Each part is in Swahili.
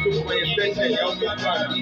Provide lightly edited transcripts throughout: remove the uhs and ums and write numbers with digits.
tuko kwenye station ya ukipana.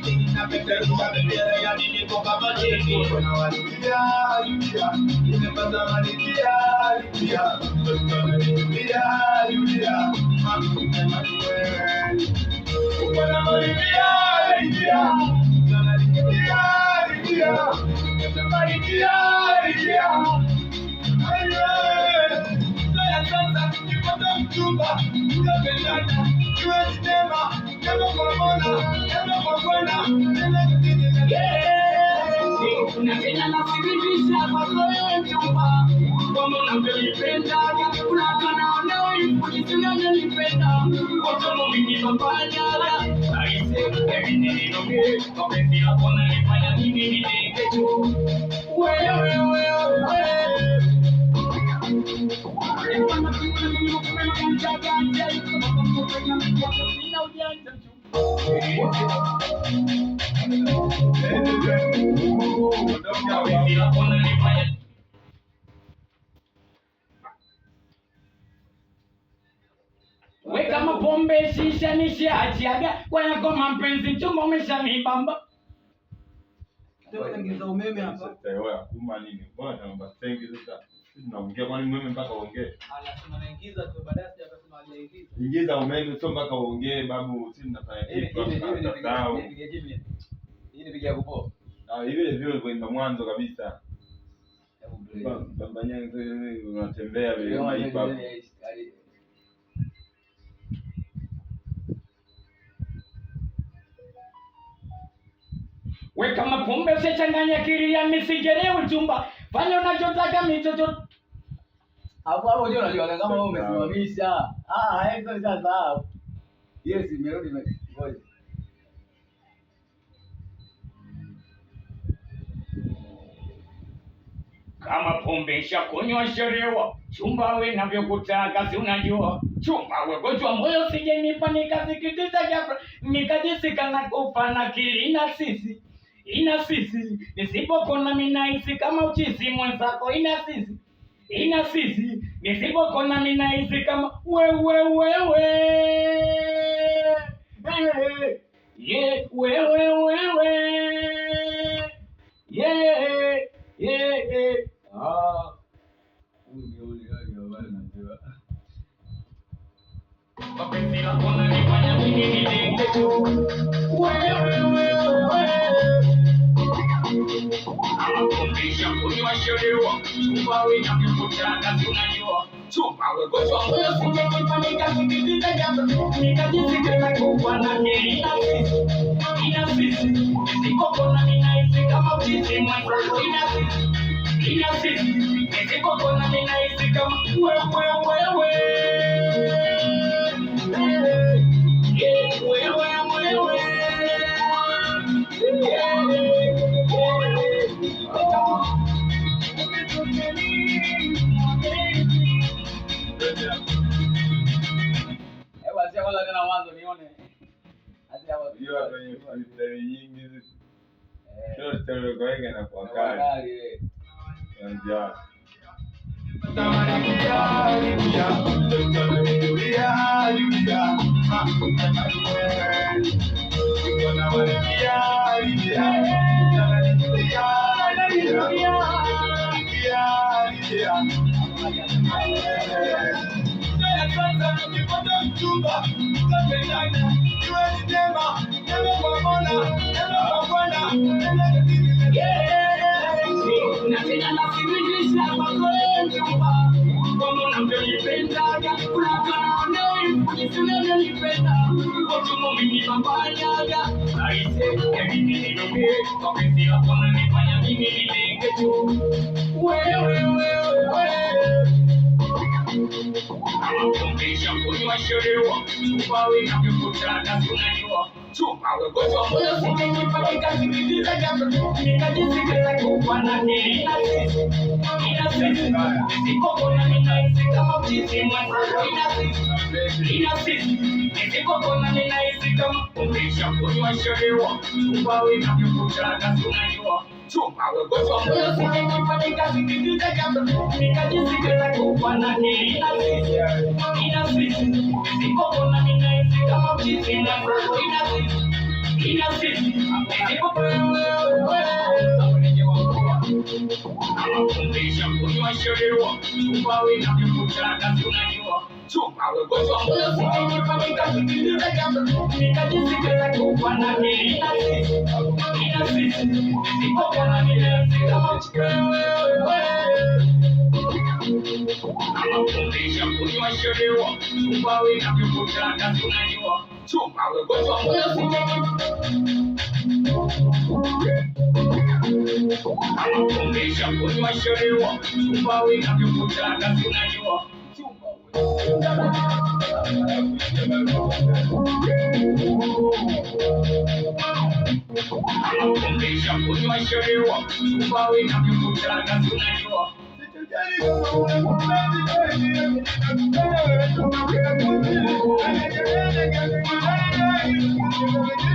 Weka mapombe shisha nishachiaga kwa yako mapenzi chumba umeshanibamba. Tengeneza umeme hapa. Sasa wewe kuma nini? Bwana naomba tengi sasa. Tunaongea kwani umeme mpaka uongee? Anasema naingiza tu baadaye akasema hajaingiza. Ingiza umeme sio mpaka uongee babu, sisi tunafanya kitu hapa. Hii ni pigia kupo. Vile vile kwa mwanzo kabisa. Bambanya unatembea vile unaipa. Weka mapombe usichanganya akili ya nisijelewe chumba. Fanya unachotaka mitoto. Hapo unajua unajua kama wewe umesimamisha. Hizo sasa. Yes, imerudi ngoja. Kama pombe ishakunywa sherewa, chumba we navyokutaka si unajua. Chumba we gonjwa moyo sije nipa nikasikitisha ghafla nikajisika na kufa na akili ina sisi nisipokona minahisi kama uchisi mwenzako ina sisi nisipokona minahisi kama wewe yeah wewe yeah mapenzi yako unanifanya mimi nitende tu wewe Anakumbisha kunywa sherewa chumba we navyokutaka si unajua chumba we gonjwa moyo sijenipa nikasikitiza ghafla nikajisika na kufa na akili ina sisi nisipokona ninahisi kama uchisi mwenzako ina sisi nisipokona ninahisi kama wewe chumba wewe moyo sinikifanyika sikipita jambo nikajisikia kufa na hili ina sisi siko na minaisi kama mchizi na ina sisi siko Anakumbisha kunywa sherewa chumba wina mkutana tunajua chumba wewe moyo sinikifanyika sikipita jambo nikajisikia kufa na hili ina sisi siko na minaisi kama mchizi Anakumbisha kunywa sherewa chumba wina mkutana tunajua chumba wewe Anakumbisha kunywa sherewa chumba wina mkutana tunajua Anakumbisha kunywa sherewa chumba wina mkutana tunajua Thank you.